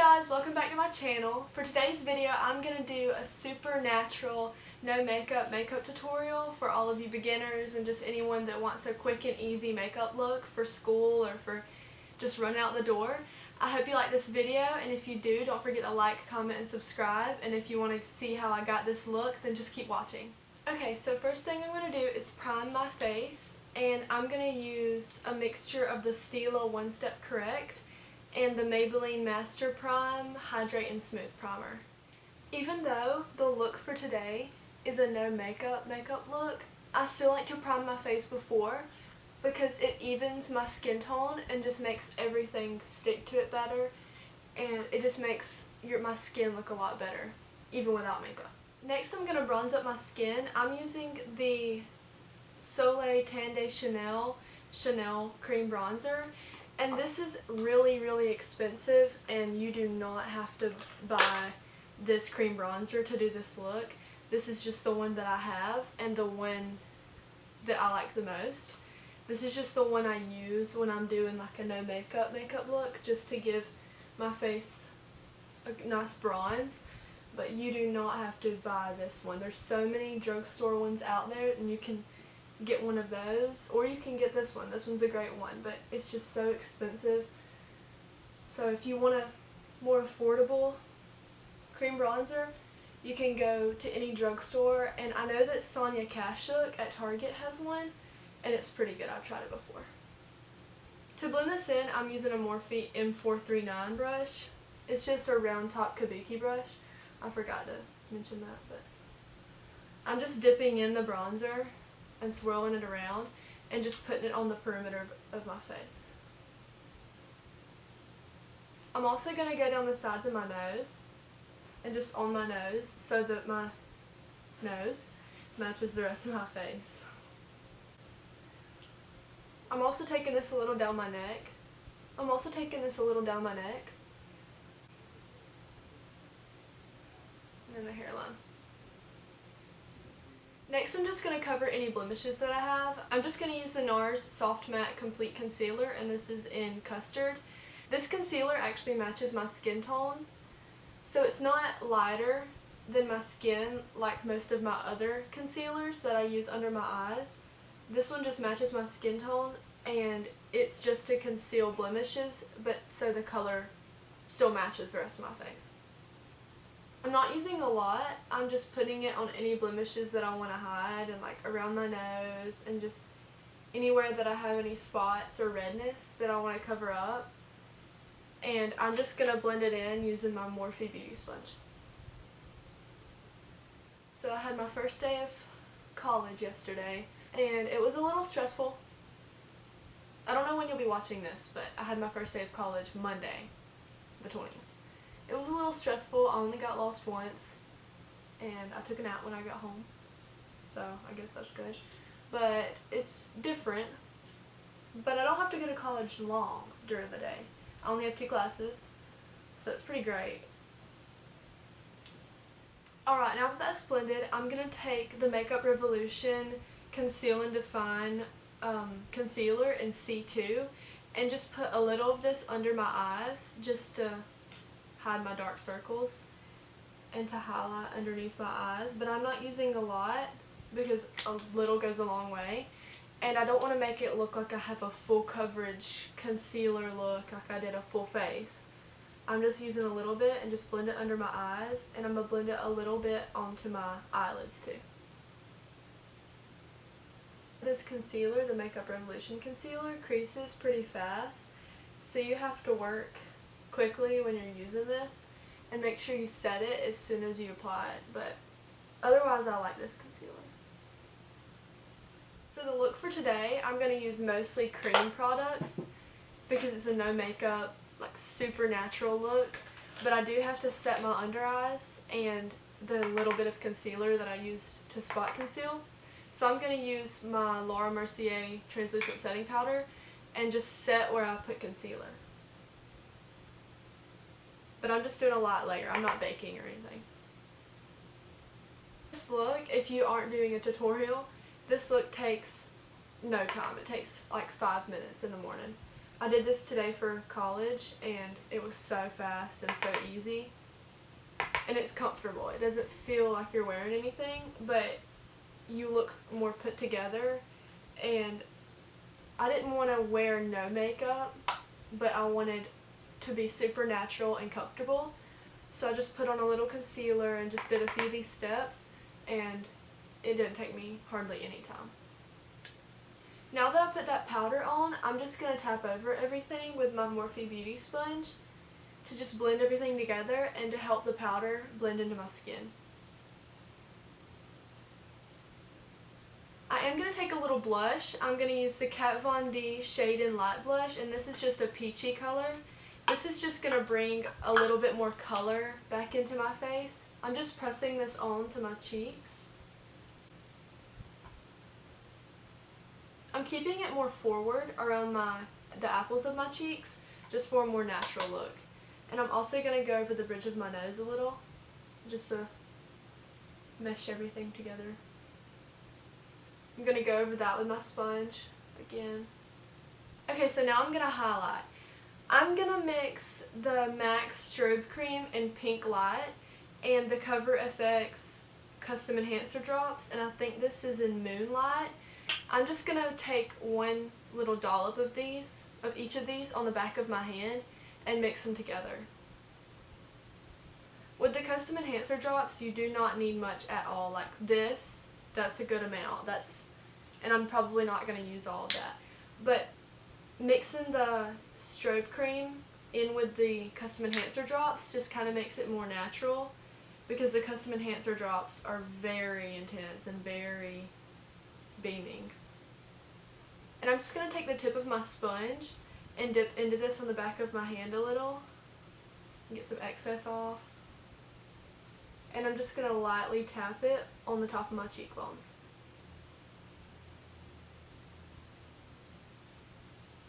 guys, welcome back to my channel. For today's video, I'm going to do a super natural, no makeup tutorial for all of you beginners and just anyone that wants a quick and easy makeup look for school or for just running out the door. I hope you like this video, and if you do, don't forget to like, comment, and subscribe. And if you want to see how I got this look, then just keep watching. Okay, so first thing I'm going to do is prime my face, and I'm going to use a mixture of the Stila One Step Correct and the Maybelline Master Prime Hydrate and Smooth Primer. Even though the look for today is a no makeup look, I still like to prime my face before because it evens my skin tone and just makes everything stick to it better, and it just makes my skin look a lot better even without makeup. Next, I'm going to bronze up my skin. I'm using the Soleil Tan de Chanel Cream Bronzer. And this is really expensive, and you do not have to buy this cream bronzer to do this look. This is just the one that I have and the one that I like the most. This is just the one I use when I'm doing like a no makeup look, just to give my face a nice bronze. But you do not have to buy this one. There's so many drugstore ones out there, and you can get one of those, or you can get this one. This one's a great one, but it's just so expensive. So if you want a more affordable cream bronzer, you can go to any drugstore, and I know that Sonia Kashuk at Target has one, and it's pretty good. I've tried it before. To blend this in, I'm using a Morphe M439 brush. It's just a round top kabuki brush. I forgot to mention that, but I'm just dipping in the bronzer and swirling it around and just putting it on the perimeter of my face. I'm also going to go down the sides of my nose and just on my nose so that my nose matches the rest of my face. I'm also taking this a little down my neck. And then the hairline. Next, I'm just going to cover any blemishes that I have. I'm just going to use the NARS Soft Matte Complete Concealer, and this is in Custard. This concealer actually matches my skin tone, so it's not lighter than my skin like most of my other concealers that I use under my eyes. This one just matches my skin tone, and it's just to conceal blemishes, but so the color still matches the rest of my face. I'm not using a lot. I'm just putting it on any blemishes that I want to hide, and like around my nose and just anywhere that I have any spots or redness that I want to cover up. And I'm just going to blend it in using my Morphe Beauty Sponge. So I had my first day of college yesterday, and it was a little stressful. I don't know when you'll be watching this, but I had my first day of college Monday, the 20th. It was a little stressful. I only got lost once, and I took a nap when I got home, so I guess that's good. But it's different, but I don't have to go to college long during the day. I only have 2 classes, so it's pretty great. Alright, now that that's blended, I'm going to take the Makeup Revolution Conceal and Define Concealer in C2 and just put a little of this under my eyes just to hide my dark circles and to highlight underneath my eyes, but I'm not using a lot because a little goes a long way, and I don't want to make it look like I have a full coverage concealer look like I did a full face. I'm just using a little bit and just blend it under my eyes, and I'm going to blend it a little bit onto my eyelids too. This concealer, the Makeup Revolution concealer, creases pretty fast, so you have to work quickly when you're using this and make sure you set it as soon as you apply it, but otherwise I like this concealer. So the look for today, I'm going to use mostly cream products because it's a no makeup, like super natural look, but I do have to set my under eyes and the little bit of concealer that I used to spot conceal. So I'm going to use my Laura Mercier translucent setting powder and just set where I put concealer. But I'm just doing a light layer. I'm not baking or anything. This look, if you aren't doing a tutorial, this look takes no time. It takes like 5 minutes in the morning. I did this today for college and it was so fast and so easy. And it's comfortable. It doesn't feel like you're wearing anything, but you look more put together. And I didn't want to wear no makeup, but I wanted to be super natural and comfortable. So I just put on a little concealer and just did a few of these steps, and it didn't take me hardly any time. Now that I put that powder on, I'm just going to tap over everything with my Morphe Beauty Sponge to just blend everything together and to help the powder blend into my skin. I am going to take a little blush. I'm going to use the Kat Von D Shade and Light Blush, and this is just a peachy color. This is just going to bring a little bit more color back into my face. I'm just pressing this on to my cheeks. I'm keeping it more forward around the apples of my cheeks, just for a more natural look. And I'm also going to go over the bridge of my nose a little, just to mesh everything together. I'm going to go over that with my sponge again. Okay, so now I'm going to highlight. I'm going to mix the MAC Strobe Cream in Pink Light and the Cover FX Custom Enhancer Drops, and I think this is in Moonlight. I'm just going to take one little dollop of each of these on the back of my hand and mix them together. With the Custom Enhancer Drops, you do not need much at all. Like this, that's a good amount. And I'm probably not going to use all of that. But mixing the strobe cream in with the Custom Enhancer Drops just kind of makes it more natural, because the Custom Enhancer Drops are very intense and very beaming. And I'm just going to take the tip of my sponge and dip into this on the back of my hand a little and get some excess off. And I'm just going to lightly tap it on the top of my cheekbones.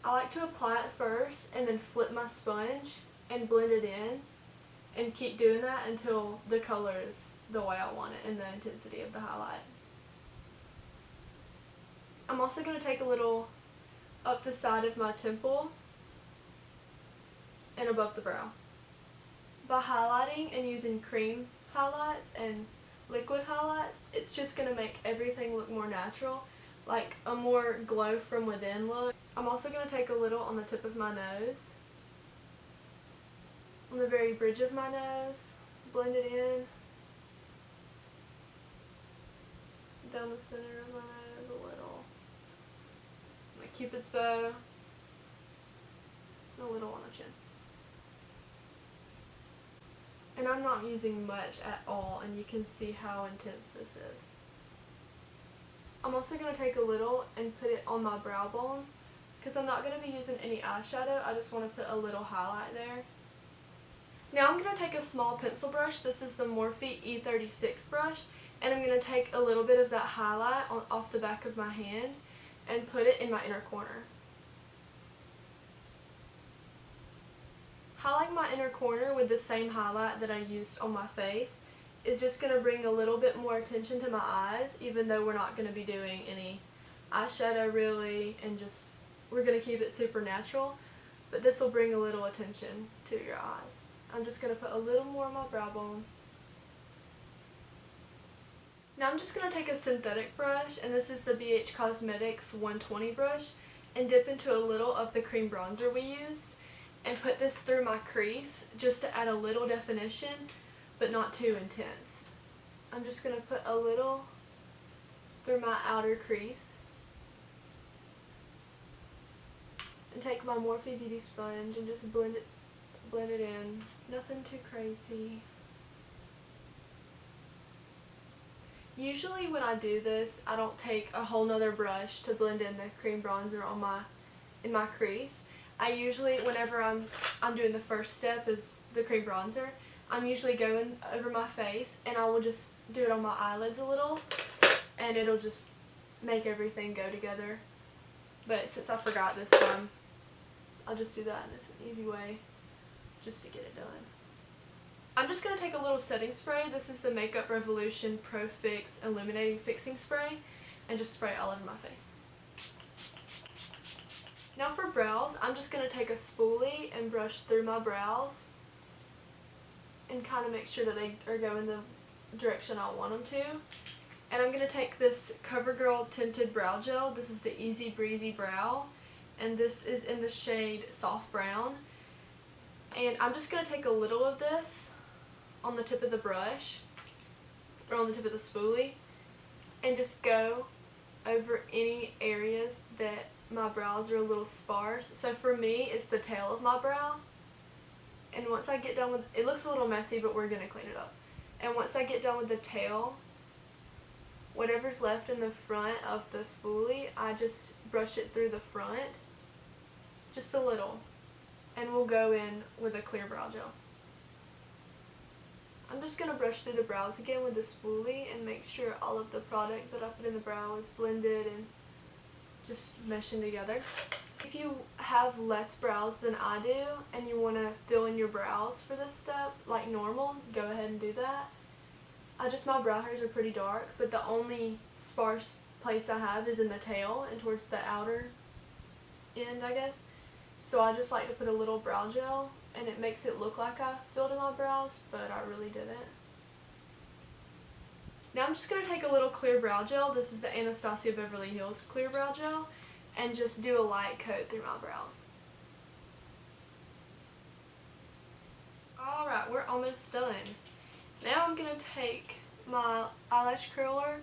I like to apply it first and then flip my sponge and blend it in, and keep doing that until the color is the way I want it and the intensity of the highlight. I'm also going to take a little up the side of my temple and above the brow. By highlighting and using cream highlights and liquid highlights, it's just going to make everything look more natural, like a more glow from within look. I'm also going to take a little on the tip of my nose, on the very bridge of my nose, blend it in, down the center of my nose a little, my cupid's bow, and a little on the chin. And I'm not using much at all, and you can see how intense this is. I'm also going to take a little and put it on my brow bone, because I'm not going to be using any eyeshadow. I just want to put a little highlight there. Now I'm going to take a small pencil brush. This is the Morphe E36 brush, and I'm going to take a little bit of that highlight off the back of my hand and put it in my inner corner. Highlighting my inner corner with the same highlight that I used on my face is just going to bring a little bit more attention to my eyes, even though we're not going to be doing any eyeshadow really, and we're going to keep it super natural, but this will bring a little attention to your eyes. I'm just going to put a little more on my brow bone. Now I'm just going to take a synthetic brush, and this is the BH Cosmetics 120 brush, and dip into a little of the cream bronzer we used, and put this through my crease just to add a little definition, but not too intense. I'm just going to put a little through my outer crease, and take my Morphe Beauty Sponge and just blend it in. Nothing too crazy. Usually when I do this, I don't take a whole nother brush to blend in the cream bronzer in my crease. I usually, whenever I'm doing the first step is the cream bronzer, I'm usually going over my face, and I will just do it on my eyelids a little, and it'll just make everything go together. But since I forgot this time, I'll just do that, and it's an easy way just to get it done. I'm just going to take a little setting spray. This is the Makeup Revolution Pro Fix Illuminating Fixing Spray, and just spray it all over my face. Now for brows, I'm just going to take a spoolie and brush through my brows and kind of make sure that they are going the direction I want them to. And I'm going to take this CoverGirl Tinted Brow Gel. This is the Easy Breezy Brow, and this is in the shade Soft Brown. And I'm just going to take a little of this on the tip of the brush, or on the tip of the spoolie, and just go over any areas that my brows are a little sparse. So for me, it's the tail of my brow. And once I get done with, it looks a little messy, but we're going to clean it up. And once I get done with the tail, whatever's left in the front of the spoolie, I just brush it through the front, just a little. And we'll go in with a clear brow gel. I'm just going to brush through the brows again with the spoolie and make sure all of the product that I put in the brow is blended and just meshing together. If you have less brows than I do and you want to fill in your brows for this step like normal, go ahead and do that. My brow hairs are pretty dark, but the only sparse place I have is in the tail and towards the outer end, I guess. So I just like to put a little brow gel, and it makes it look like I filled in my brows, but I really didn't. Now I'm just going to take a little clear brow gel. This is the Anastasia Beverly Hills clear brow gel, and just do a light coat through my brows. Alright, we're almost done. Now I'm going to take my eyelash curler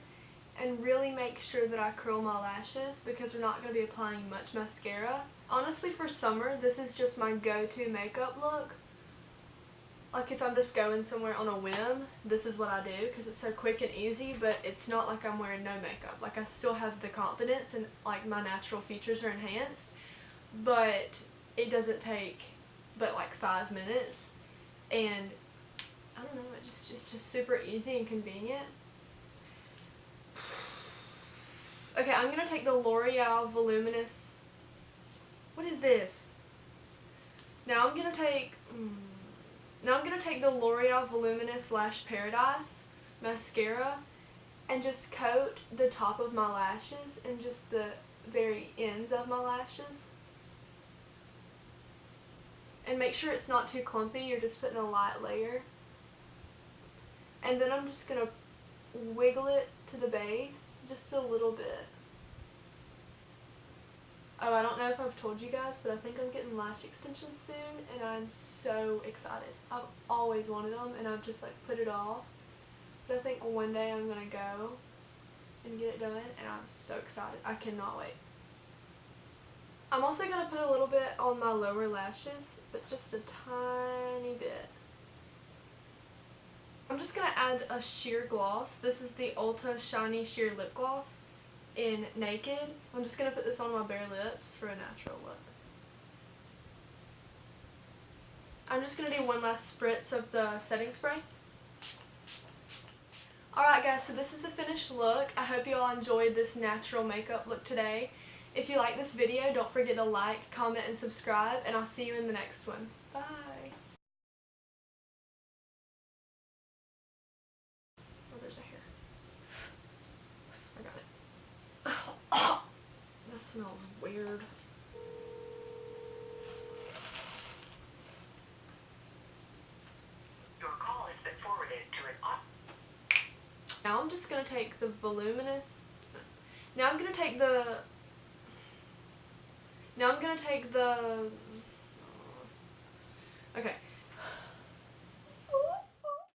and really make sure that I curl my lashes, because we're not going to be applying much mascara. Honestly, for summer, this is just my go-to makeup look. Like if I'm just going somewhere on a whim, this is what I do because it's so quick and easy, but it's not like I'm wearing no makeup. Like I still have the confidence and like my natural features are enhanced, but it doesn't take but like 5 minutes, and I don't know, it's just super easy and convenient. Okay, I'm going to take the L'Oreal Voluminous. What is this? Now I'm going to take the L'Oreal Voluminous Lash Paradise mascara and just coat the top of my lashes and just the very ends of my lashes. And make sure it's not too clumpy, you're just putting a light layer. And then I'm just going to wiggle it to the base just a little bit. Oh, I don't know if I've told you guys, but I think I'm getting lash extensions soon, and I'm so excited. I've always wanted them, and I've just like put it off. But I think one day I'm going to go and get it done, and I'm so excited. I cannot wait. I'm also going to put a little bit on my lower lashes, but just a tiny bit. I'm just going to add a sheer gloss. This is the Ulta Shiny Sheer Lip Gloss in Naked. I'm just going to put this on my bare lips for a natural look. I'm just going to do one last spritz of the setting spray. Alright guys, so this is the finished look. I hope you all enjoyed this natural makeup look today. If you like this video, don't forget to like, comment, and subscribe, and I'll see you in the next one. Bye! Oh, there's a hair. I got it. This smells weird. Your call has been forwarded to an Now I'm just going to take the voluminous... Now I'm going to take the... Okay.